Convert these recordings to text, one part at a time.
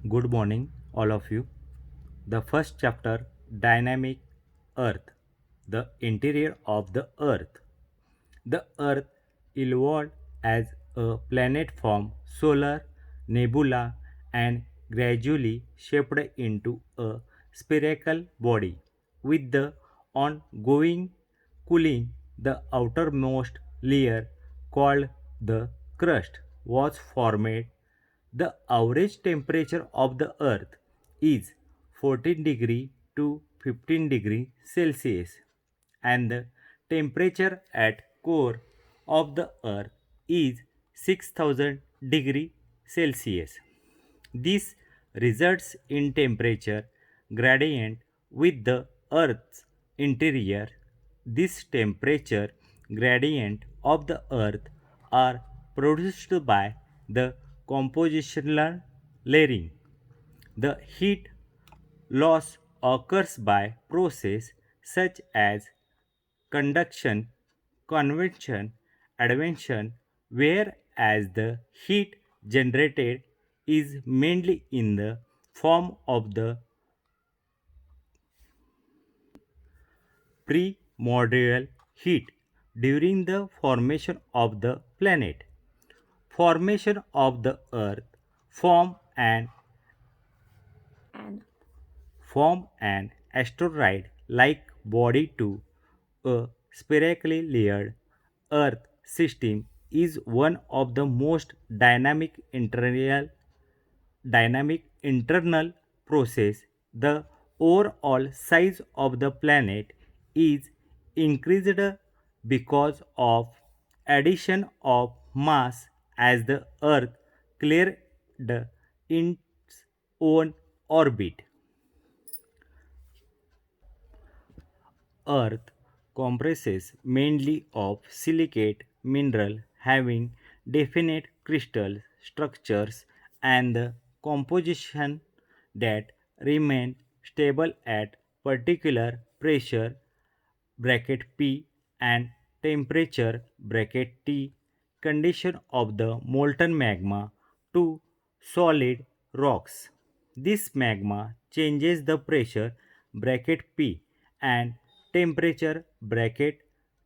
Good morning, all of you. The first chapter Dynamic Earth, the interior of the Earth. The Earth evolved as a planet from solar nebula and gradually shaped into a spherical body. With the ongoing cooling, the outermost layer, called the crust, was formed. The average temperature of the earth is 14 to 15 Celsius, and the temperature at core of the earth is 6000 Celsius. This results in temperature gradient with the earth's interior. This temperature gradient of the earth are produced by the compositional layering. The heat loss occurs by process such as conduction, convection, advention, whereas the heat generated is mainly in the form of the primordial heat during the formation of the planet. Formation of the earth form an form an asteroid like body to a spherically layered Earth system is one of the most dynamic internal process. The overall size of the planet is increased because of addition of mass as the earth cleared its own orbit. Earth comprises mainly of silicate mineral having definite crystal structures and the composition that remain stable at particular pressure bracket P and temperature bracket T condition of the molten magma to solid rocks. This magma changes the pressure bracket P and temperature bracket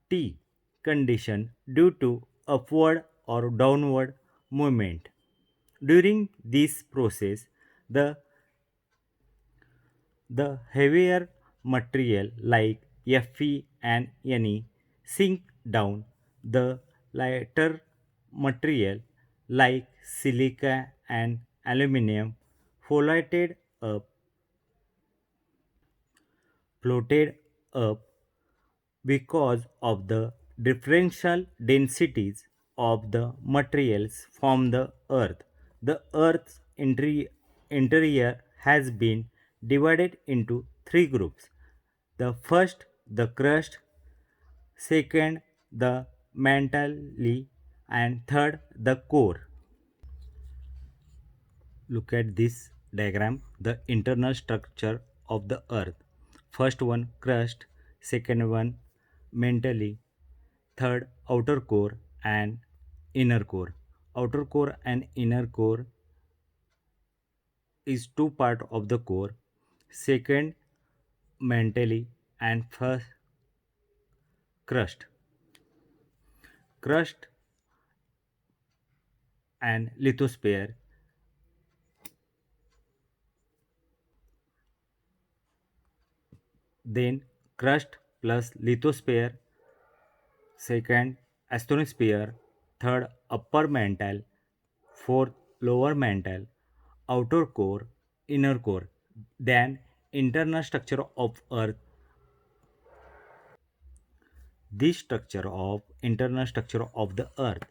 T condition due to upward or downward movement. During this process, the the heavier material like Fe and Ne sink down. The lighter material like silica and aluminum floated up, floated up because of the differential densities of the materials from the earth. The earth's interior has been divided into three groups. The first, the crust; second, the mantle; and third, the core. Look at this diagram, the internal structure of the earth. First one crust, second one mentally, third outer core and inner core. Outer core and inner core is two part of the core. Second mentally and first crust. Crust and lithosphere. Then crust plus lithosphere, second astrosphere, third upper mantle, fourth lower mantle, outer core, inner core. Then internal structure of earth. This structure of internal structure of the earth.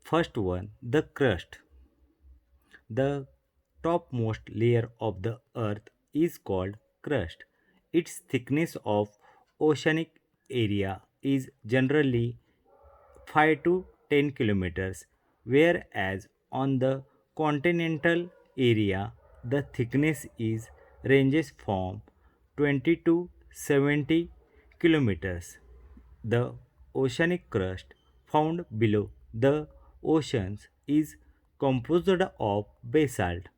First one, the crust. The topmost layer of the earth is called crust. Its thickness of oceanic area is generally 5 to 10 kilometers, whereas on the continental area the thickness is ranges from 20 to 70 kilometers. The oceanic crust found below the oceans is composed of basalt.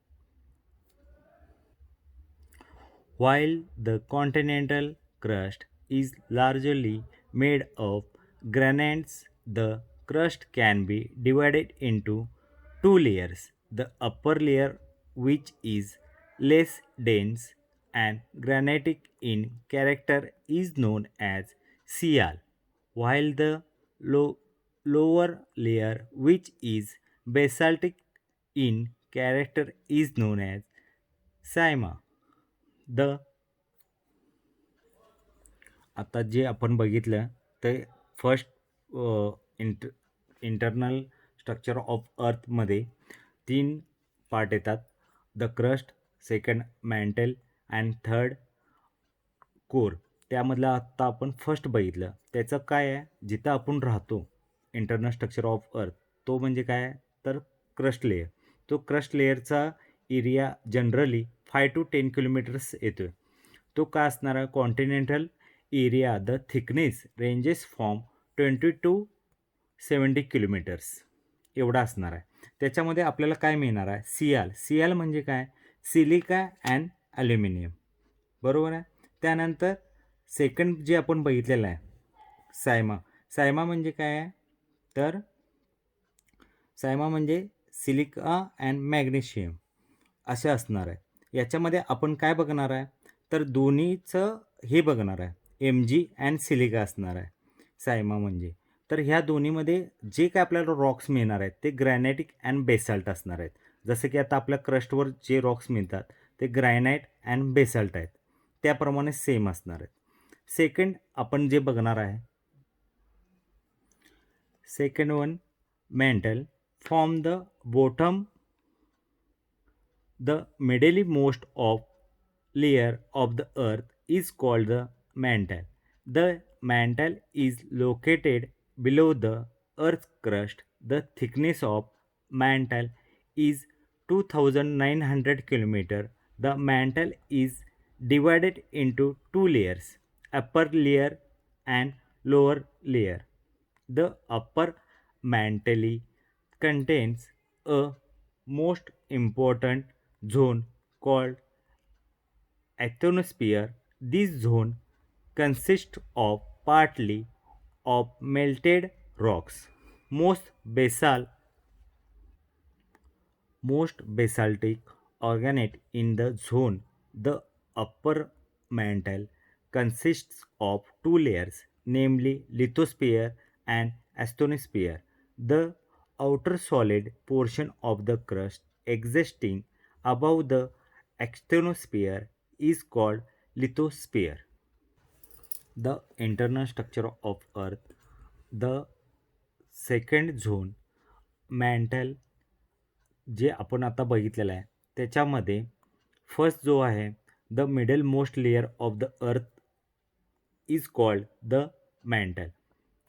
While the continental crust is largely made of granites, the crust can be divided into two layers. The upper layer, which is less dense and granitic in character, is known as sial, while the lower layer, which is basaltic in character, is known as Saima. The आता जे आपण बघितलं ते first इंट internal structure of अर्थमध्ये तीन part येतात. The crust, second mantle and third core. त्यामधलं आत्ता आपण फर्स्ट बघितलं. त्याचं काय आहे, जिथं आपण राहतो इंटरनल स्ट्रक्चर ऑफ अर्थ, तो म्हणजे काय आहे, तर क्रस्ट लेयर. तो क्रस्ट लेयरचा एरिया जनरली 5 to 10 किलोमीटर्स येतो आहे. तो का असणार आहे, continental area the thickness ranges from 20 to 70 kilometres एवढा असणार आहे. त्याच्यामध्ये आपल्याला काय मिळणार आहे, सियाल. सियाल म्हणजे काय, सिलिका अँड ॲल्युमिनियम, बरोबर आहे. त्यानंतर सेकंड जे आपण बघितलेलं आहे सायमा. सायमा म्हणजे काय आहे, तर सायमा म्हणजे सिलिका अँड मॅग्नेशियम असं असणार आहे. याच्यामध्ये आपण काय बघणार आहे, तर दोन्हीचं हे बघणार आहे, एम जी अँड सिलिका असणार आहे सायमा म्हणजे. तर ह्या दोन्हीमध्ये जे काय आपल्याला रॉक्स मिळणार आहेत ते ग्रॅनायटिक अँड बेसाल्ट असणार आहेत. जसं की आता आपल्या क्रस्टवर जे रॉक्स मिळतात ते ग्रॅनाइट अँड बेसाल्ट आहेत, त्याप्रमाणे सेम असणार आहेत. सेकंड आपण जे बघणार आहे, second one mental from the bottom. The middlemost of layer of the earth is called the mantle. The mantle is located below the earth's crust. The thickness of mantle is 2900 km. The mantle is divided into two layers, upper layer and lower layer. The upper mantle contains a most important zone called ionosphere. This zone consists of partly of melted rocks. Most basaltic organite in the zone. The upper mantle consists of two layers, namely lithosphere and asthenosphere. The outer solid portion of the crust existing above the asthenosphere is called lithosphere. The internal structure of Earth. The second zone mantle जे आपण आता बघितलेलं आहे त्याच्यामध्ये first जो आहे, the middle most layer of the earth is called the mantle.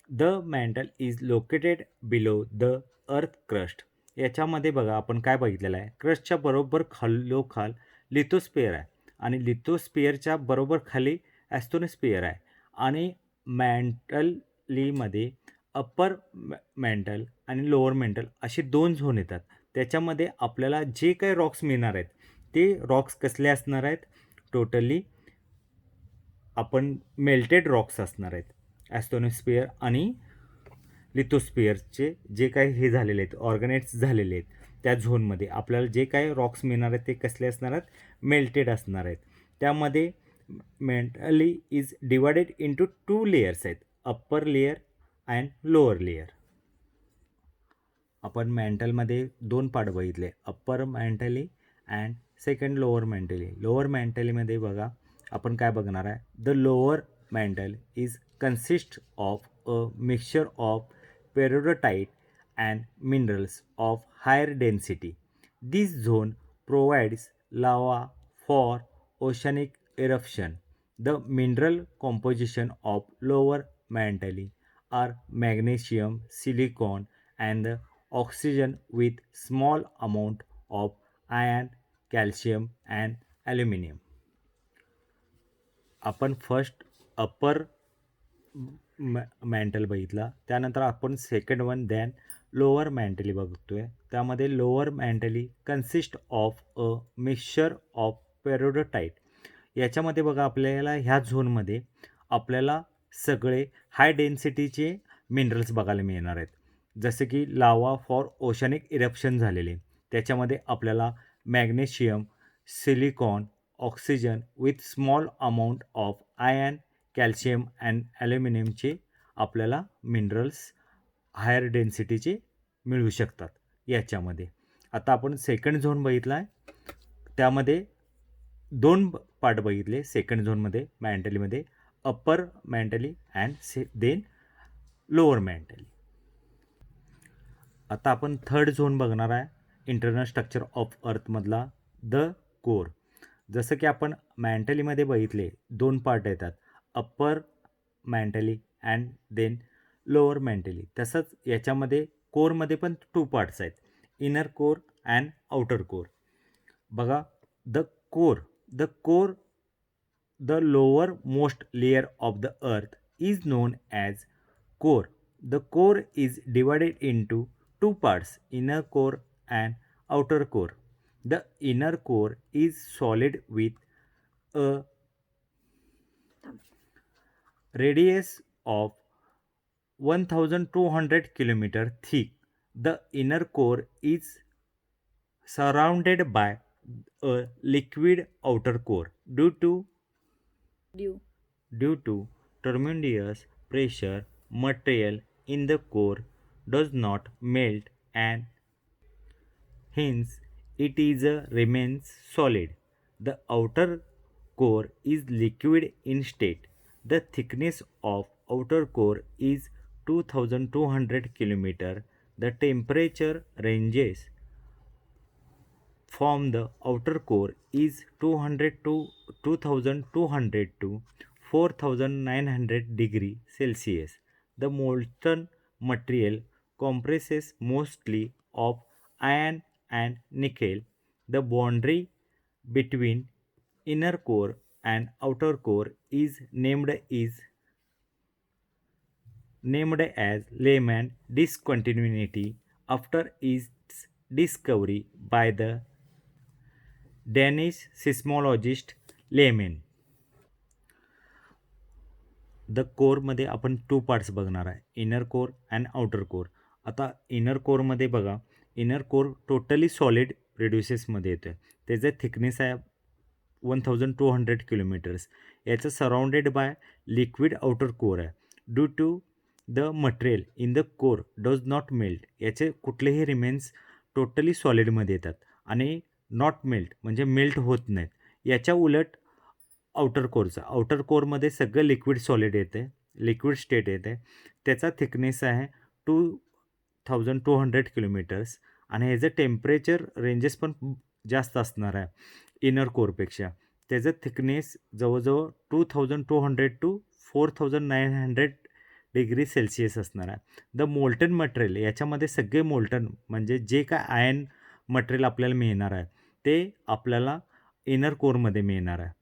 The mantle is located below the earth crust. याच्यामध्ये बघा आपण काय बघितलेलं आहे, क्रस्टच्या बरोबर खालोखाल लिथोस्फिअर आहे आणि लिथोस्फिअरच्या बरोबर खाली ॲस्टोनोस्फिअर आहे आणि मॅन्टलीमध्ये अप्पर मेंटल आणि लोअर मेंटल असे दोन झोन येतात. त्याच्यामध्ये आपल्याला जे काही रॉक्स मिळणार आहेत ते रॉक्स कसले असणार आहेत, टोटली आपण मेल्टेड रॉक्स असणार आहेत. ॲस्टोनोस्फिअर आणि लिथोस्फिअरचे जे काही हे झालेले आहेत, ऑर्गनाइट्स झालेले आहेत, त्या झोनमध्ये आपल्याला जे काही रॉक्स मिळणार आहेत ते कसले असणार आहेत, मेल्टेड असणार आहेत. त्यामध्ये mantle is divided into two layers आहेत, upper layer and lower layer. आपण मॅन्टलमध्ये दोन पार्ट बघितले, upper mantle and second lower mantle. Lower मॅन्टलीमध्ये बघा आपण काय बघणार आहे, the lower mantle is consist of a mixture of peridotite and minerals of higher density. This zone provides lava for oceanic eruption. The mineral composition of lower mantle are magnesium, silicon, and the oxygen with small amount of iron, calcium, and aluminum. आपण first upper mantle बघितला, त्यानंतर आपण second one than lower mantle बघतोय. त्यामध्ये lower mantle consist of a mixture of peridotite. याच्यामध्ये बघा आपल्याला ह्या झोनमध्ये आपल्याला सगळे हाय डेन्सिटीचे मिनरल्स बघायला मिळणार आहेत. जसे की लावा फॉर ओशनिक इरप्शन झालेले. त्याच्यामध्ये आपल्याला magnesium, silicon, oxygen with small amount of iron, calcium and ॲल्युमिनियमचे आपल्याला मिनरल्स हायर डेन्सिटीचे मिळू शकतात याच्यामध्ये. आता आपण सेकंड झोन बघितला आहे. त्यामध्ये दोन पार्ट बघितले सेकंड झोनमध्ये मॅन्टलीमध्ये, upper mantle and then lower mantle. आता आपण थर्ड झोन बघणार आहे इंटरनल स्ट्रक्चर ऑफ अर्थमधला द कोर. जसं की आपण मॅन्टलीमध्ये बघितले दोन पार्ट येतात, upper mantle and then lower mantle. तसंच याच्यामध्ये कोरमध्ये पण टू पार्ट्स आहेत, inner core and outer core. बघा the core the lower most layer of the earth is known as core. The core is divided into two parts, inner core and outer core. The inner core is solid with a radius of 1200 km thick. The inner core is surrounded by a liquid outer core Due. due to tremendous pressure. Material in the core does not melt and hence it is remains solid. The outer core is liquid in state. The thickness of outer core is 2200 km. The temperature ranges from the outer core is 200 to 2200 to 4900 degree Celsius. The molten material comprises mostly of iron and nickel. The boundary between inner core and outer core is named as Lehman discontinuity after its discovery by the Danish seismologist Lehman. The कोरमध्ये आपण two parts बघणार आहे, inner core and outer core. आता inner कोरमध्ये बघा, inner core totally solid रेड्युसेसमध्ये येतं आहे. त्याचं थिकनेस आहे 1200 किलोमीटर्स. याचं surrounded by liquid outer core आहे. Due to the material in the core does not melt. याचे कुठलेही रिमेन्स टोटली सॉलिडमध्ये येतात आणि नॉट मेल्ट म्हणजे मेल्ट होत नाहीत. याच्या उलट आउटर कोरमध्ये सगळं लिक्विड सॉलिड येते, लिक्विड स्टेट येते. त्याचा थिकनेस आहे 2200 किलोमीटर्स आणि ह्याचं टेम्परेचर रेंजेस पण जास्त असणार आहे इनर कोरपेक्षा. त्याचं थिकनेस जवळजवळ 2200 टू 4900 डिग्री सेल्सिअस असणार आहे. द मोल्टन मटेरियल, याच्यामध्ये सगळे मोल्टन म्हणजे जे काय आयर्न मटेरियल आपल्याला मिळणार आहे ते आपल्याला इनर कोरमध्ये मिळणार आहे.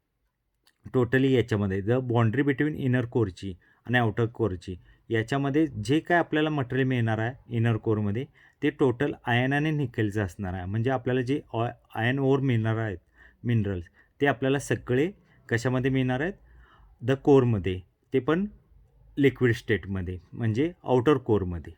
टोटली याच्यामध्ये द बाउंड्री बिटवीन इनर कोरची आणि आउटर कोरची याच्यामध्ये जे काय आपल्याला मटेरियल मिळणार आहे इनर कोरमध्ये ते टोटल आयर्न आणि निकेलचं असणार आहे. म्हणजे आपल्याला जे आयर्न ओर मिळणार आहेत मिनरल्स ते आपल्याला सगळे कशामध्ये मिळणार आहेत, द कोरमध्ये, ते पण लिक्विड स्टेटमध्ये म्हणजे आउटर कोरमध्ये.